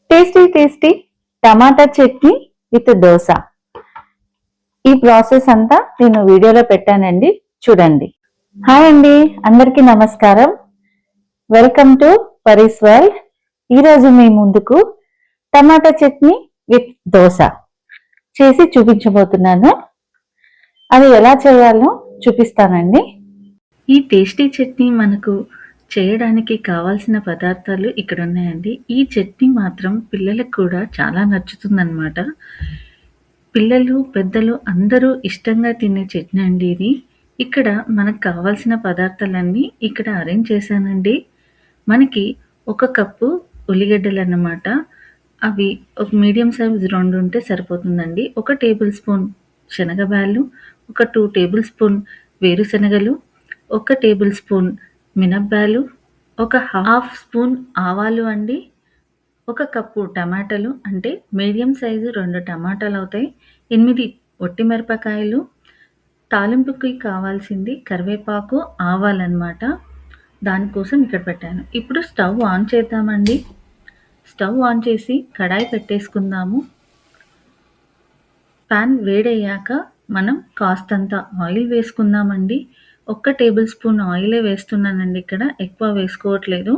Tasty tasty tomato chutney with dosa. ఈ process అంతా నేను వీడియోలో పెట్టానండి, చూడండి. హాయ్ అండి, అందరికీ నమస్కారం. Welcome to Paris world. ఈరోజు మీ ముందుకు టమాటా చట్నీ విత్ దోశ చేసి చూపించబోతున్నాను. అది ఎలా చేయాలో చూపిస్తానండి. ఈ టేస్టీ చట్నీ మనకు చేయడానికి కావాల్సిన పదార్థాలు ఇక్కడ ఉన్నాయండి. ఈ చట్నీ మాత్రం పిల్లలకు కూడా చాలా నచ్చుతుందన్నమాట. పిల్లలు, పెద్దలు అందరూ ఇష్టంగా తినే చట్నీ అండి ఇది. ఇక్కడ మనకు కావాల్సిన పదార్థాలన్నీ ఇక్కడ అరేంజ్ చేశానండి. మనకి 1 కప్పు ఉల్లిగడ్డలు అన్నమాట. అవి ఒక మీడియం సైజ్ 2 ఉంటే సరిపోతుందండి. 1 టేబుల్ స్పూన్ శనగబాలు, ఒక 2 టేబుల్ స్పూన్ వేరుశనగలు, 1 టేబుల్ స్పూన్ మినప్పాలు, ఒక హాఫ్ స్పూన్ ఆవాలు అండి, 1 కప్పు టమాటాలు అంటే మీడియం సైజు 2 టమాటాలు అవుతాయి, 8 ఒట్టి మిరపకాయలు, తాలింపుకి కావాల్సింది కరివేపాకు, ఆవాలన్నమాట. దానికోసం ఇక్కడ పెట్టాను. ఇప్పుడు స్టవ్ ఆన్ చేద్దామండి. స్టవ్ ఆన్ చేసి కడాయి పెట్టేసుకుందాము. పాన్ వేడయ్యాక మనం కాస్తంత ఆయిల్ వేసుకుందామండి. 1 టేబుల్ స్పూన్ ఆయిలే వేస్తున్నానండి ఇక్కడ, ఎక్కువ వేసుకోవట్లేదు.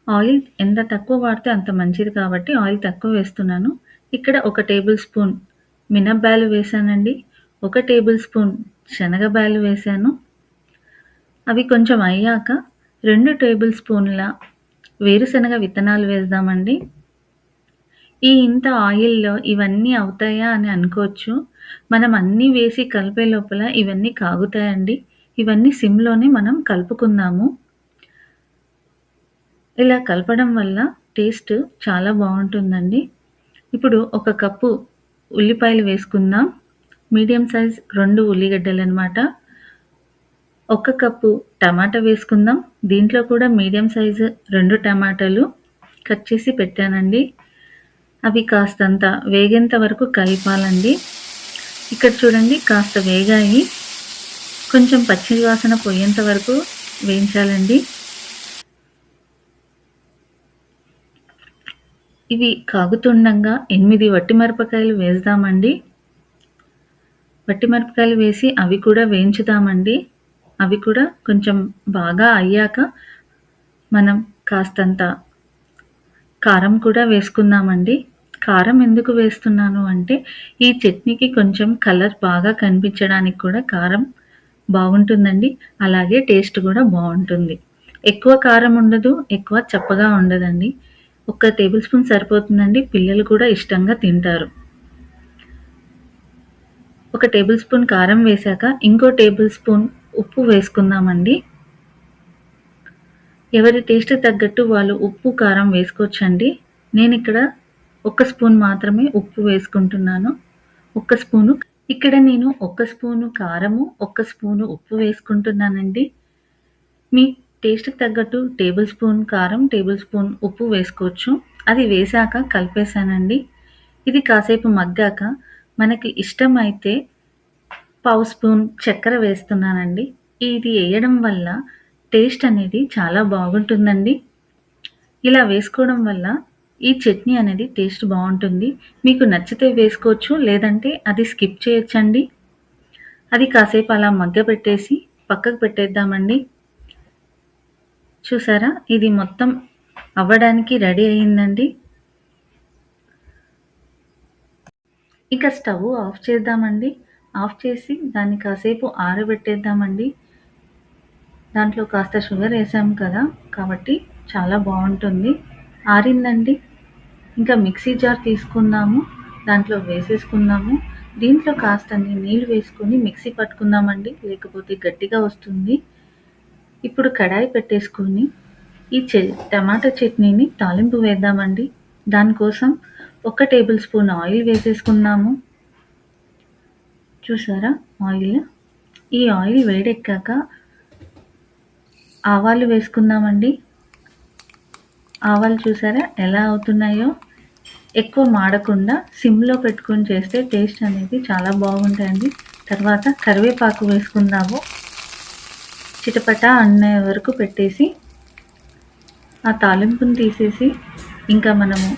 ఆయిల్ ఎంత తక్కువ వాడితే అంత మంచిది కాబట్టి ఆయిల్ తక్కువ వేస్తున్నాను. ఇక్కడ 1 టేబుల్ స్పూన్ మినప్పాలు వేసానండి, 1 టేబుల్ స్పూన్ శనగబాలు వేసాను. అవి కొంచెం అయ్యాక 2 టేబుల్ స్పూన్ల వేరుశనగ విత్తనాలు వేద్దామండి. ఇంత ఆయిల్‌లో ఇవన్నీ అవుతాయా అని అనుకోవచ్చు. మనం అన్నీ వేసి కలిపే లోపల ఇవన్నీ కాగుతాయండి. ఇవన్నీ సిమ్‌లోనే మనం కలుపుకుందాము. ఇలా కలపడం వల్ల టేస్ట్ చాలా బాగుంటుందండి. ఇప్పుడు 1 కప్పు ఉల్లిపాయలు వేసుకుందాం. Medium size 2 ఉల్లిగడ్డలన్నమాట. 1 కప్పు టమాటా వేసుకుందాం. దీంట్లో కూడా మీడియం సైజు 2 టమాటాలు కట్ చేసి పెట్టానండి. అవి కాస్తంత వేగేంత వరకు కలపాలండి. ఇక్కడ చూడండి, కాస్త వేగాయి. కొంచెం పచ్చి వాసన పోయేంత వరకు వేయించాలండి. ఇవి కాగుతుండగా 8 వట్టి మిరపకాయలు వేద్దామండి. వట్టి మిరపకాయలు వేసి అవి కూడా వేయించుదామండి. అవి కూడా కొంచెం బాగా అయ్యాక మనం కాస్తంత కారం కూడా వేసుకుందామండి. కారం ఎందుకు వేస్తున్నాను అంటే ఈ చట్నీకి కొంచెం కలర్ బాగా కనిపించడానికి కూడా కారం బాగుంటుందండి. అలాగే టేస్ట్ కూడా బాగుంటుంది. ఎక్కువ కారం ఉండదు, ఎక్కువ చప్పగా ఉండదండి. 1 టేబుల్ స్పూన్ సరిపోతుందండి. పిల్లలు కూడా ఇష్టంగా తింటారు. 1 టేబుల్ స్పూన్ కారం వేశాక ఇంకో టేబుల్ స్పూన్ ఉప్పు వేసుకుందామండి. ఎవరి టేస్ట్ తగ్గట్టు వాళ్ళు ఉప్పు, కారం వేసుకోవచ్చండి. నేను ఇక్కడ 1 స్పూన్ మాత్రమే ఉప్పు వేసుకుంటున్నాను. 1 స్పూను ఇక్కడ నేను 1 స్పూను కారము, 1 స్పూను ఉప్పు వేసుకుంటున్నానండి. మీ టేస్ట్‌కి తగ్గట్టు టేబుల్ స్పూన్ కారం, టేబుల్ స్పూన్ ఉప్పు వేసుకోవచ్చు. అది వేశాక కలిపేసానండి. ఇది కాసేపు మగ్గాక మనకి ఇష్టమైతే పావు స్పూన్ చక్కెర వేస్తున్నానండి. ఇది వేయడం వల్ల టేస్ట్ అనేది చాలా బాగుంటుందండి. ఇలా వేసుకోవడం వల్ల ఈ చట్నీ అనేది టేస్ట్ బాగుంటుంది. మీకు నచ్చితే వేసుకోవచ్చు, లేదంటే అది స్కిప్ చేయొచ్చండి. అది కాసేపు అలా మగ్గపెట్టేసి పక్కకు పెట్టేద్దామండి. చూసారా, ఇది మొత్తం అవ్వడానికి రెడీ అయ్యిందండి. ఇక స్టవ్ ఆఫ్ చేద్దామండి. ఆఫ్ చేసి దాన్ని కాసేపు ఆరబెట్టేద్దామండి. దాంట్లో కాస్త షుగర్ వేసాము కదా, కాబట్టి చాలా బాగుంటుంది. ఆరిందండి. ఇంకా మిక్సీ జార్ తీసుకుందాము, దాంట్లో వేసేసుకుందాము. దీంట్లో కాస్తన్ని నీళ్ళు వేసుకొని మిక్సీ పట్టుకుందామండి, లేకపోతే గట్టిగా వస్తుంది. ఇప్పుడు కడాయి పెట్టేసుకొని ఈ టమాటా చట్నీని తాలింపు వేద్దామండి. దానికోసం 1 టేబుల్ స్పూన్ ఆయిల్ వేసేసుకుందాము. చూసారా ఆయిల్? ఈ ఆయిల్ వేడెక్కాక ఆవాలు వేసుకుందామండి. ఆవాలు చూసారా ఎలా అవుతున్నాయో? ఎక్కువ మాడకుండా సిమ్‌లో పెట్టుకొని చేస్తే టేస్ట్ అనేది చాలా బాగుంటాయండి. తర్వాత కరివేపాకు వేసుకుందాము. చిటపట అనే వరకు పెట్టేసి ఆ తాలింపుని తీసేసి ఇంకా మనము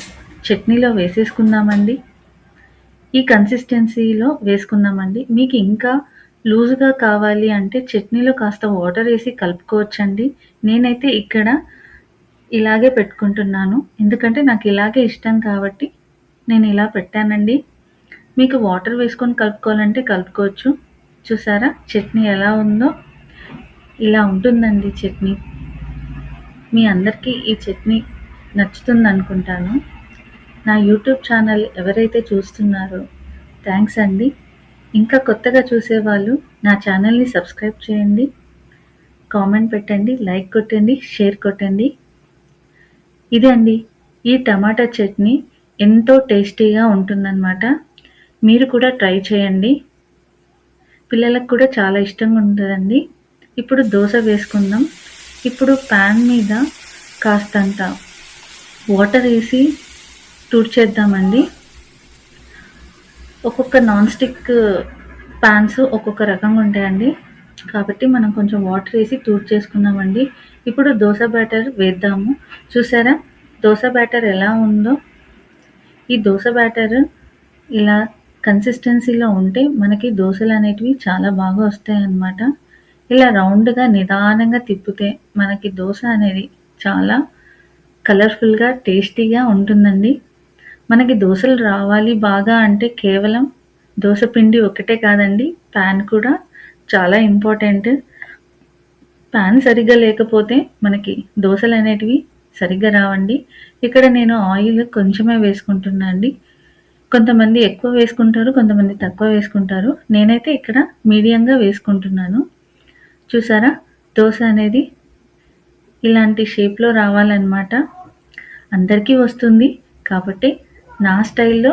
చట్నీలో వేసేసుకుందామండి. ఈ కన్సిస్టెన్సీలో వేసుకుందామండి. మీకు ఇంకా లూజ్గా కావాలి అంటే చట్నీలో కాస్త వాటర్ వేసి కలుపుకోవచ్చండి. నేనైతే ఇక్కడ ఇలాగే పెట్టుకుంటున్నాను, ఎందుకంటే నాకు ఇలాగే ఇష్టం కాబట్టి నేను ఇలా పెట్టానండి. మీకు వాటర్ వేసుకొని కలుపుకోవాలంటే కలుపుకోవచ్చు. చూసారా చట్నీ ఎలా ఉందో? ఇలా ఉంటుందండి చట్నీ. మీ అందరికీ ఈ చట్నీ నచ్చుతుంది అనుకుంటాను. నా యూట్యూబ్ ఛానల్ ఎవరైతే చూస్తున్నారో థ్యాంక్స్ అండి. ఇంకా కొత్తగా చూసేవాళ్ళు నా ఛానల్ని సబ్స్క్రైబ్ చేయండి, కామెంట్ పెట్టండి, లైక్ కొట్టండి, షేర్ కొట్టండి. ఇదే అండి ఈ టమాటా చట్నీ ఎంతో టేస్టీగా ఉంటుందన్నమాట. మీరు కూడా ట్రై చేయండి. పిల్లలకు కూడా చాలా ఇష్టంగా ఉంటుందండి. ఇప్పుడు దోశ వేసుకుందాం. ఇప్పుడు ప్యాన్ మీద కాస్తంత వాటర్ వేసి తుడిచేద్దామండి. ఒక్కొక్క నాన్ స్టిక్ ప్యాన్స్ ఒక్కొక్క రకంగా ఉంటాయండి, కాబట్టి మనం కొంచెం వాటర్ వేసి తుడిచేసుకుందామండి. ఇప్పుడు దోశ బ్యాటర్ వేద్దాము. చూసారా దోశ బ్యాటర్ ఎలా ఉందో? ఈ దోశ బ్యాటర్ ఇలా కన్సిస్టెన్సీలో ఉంటే మనకి దోశలు అనేటివి చాలా బాగా వస్తాయి అన్నమాట. ఇలా రౌండ్గా నిదానంగా తిప్పితే మనకి దోశ అనేది చాలా కలర్ఫుల్గా టేస్టీగా ఉంటుందండి. మనకి దోశలు రావాలి బాగా అంటే కేవలం దోశ పిండి ఒకటే కాదండి, ప్యాన్ కూడా చాలా ఇంపార్టెంట్. ప్యాన్ సరిగ్గా లేకపోతే మనకి దోశలు అనేటివి సరిగ్గా రావండి. ఇక్కడ నేను ఆయిల్ కొంచెమే వేసుకుంటున్నా అండి. కొంతమంది ఎక్కువ వేసుకుంటారు, కొంతమంది తక్కువ వేసుకుంటారు. నేనైతే ఇక్కడ మీడియంగా వేసుకుంటున్నాను. చూసారా దోశ అనేది ఇలాంటి షేప్లో రావాలన్నమాట. అందరికీ వస్తుంది కాబట్టి నా స్టైల్లో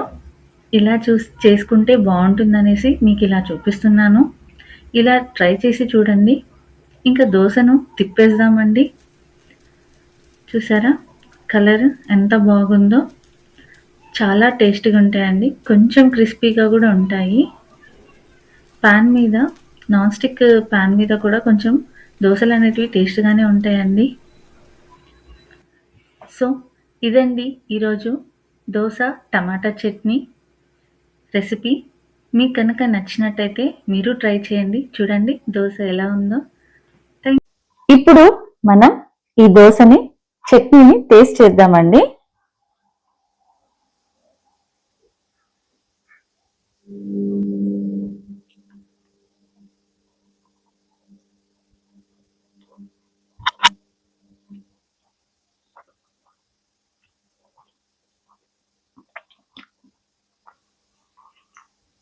ఇలా చేసుకుంటే బాగుంటుందనేసి మీకు ఇలా చూపిస్తున్నాను. ఇలా ట్రై చేసి చూడండి. ఇంకా దోశను తిప్పేద్దామండి. చూసారా కలర్ ఎంత బాగుందో? చాలా టేస్టీగా ఉంటాయండి, కొంచెం క్రిస్పీగా కూడా ఉంటాయి. ప్యాన్ మీద నాన్ స్టిక్ ప్యాన్ మీద కూడా కొంచెం దోశలు అనేటివి టేస్ట్గానే ఉంటాయండి. సో ఇదండి ఈరోజు దోశ టమాటా చట్నీ రెసిపీ. మీకు కనుక నచ్చినట్టయితే మీరు ట్రై చేయండి. చూడండి దోశ ఎలా ఉందో. ఇప్పుడు మనం ఈ దోశని చట్నీని టేస్ట్ చేద్దామండి.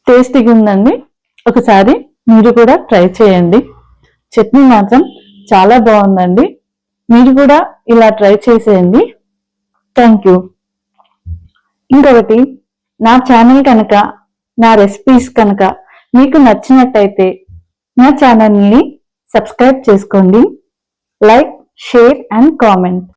టేస్టీగా ఉందండి. ఒకసారి మీరు కూడా ట్రై చేయండి. చట్నీ మాత్రం చాలా బాగుందండి. మీరు కూడా ఇలా ట్రై చేసేయండి. Thank you. ఇంకొకటి, నా ఛానల్ కనుక, నా రెసిపీస్ కనుక మీకు నచ్చినట్టయితే నా ఛానల్ని సబ్స్క్రైబ్ చేసుకోండి. Like, share and comment.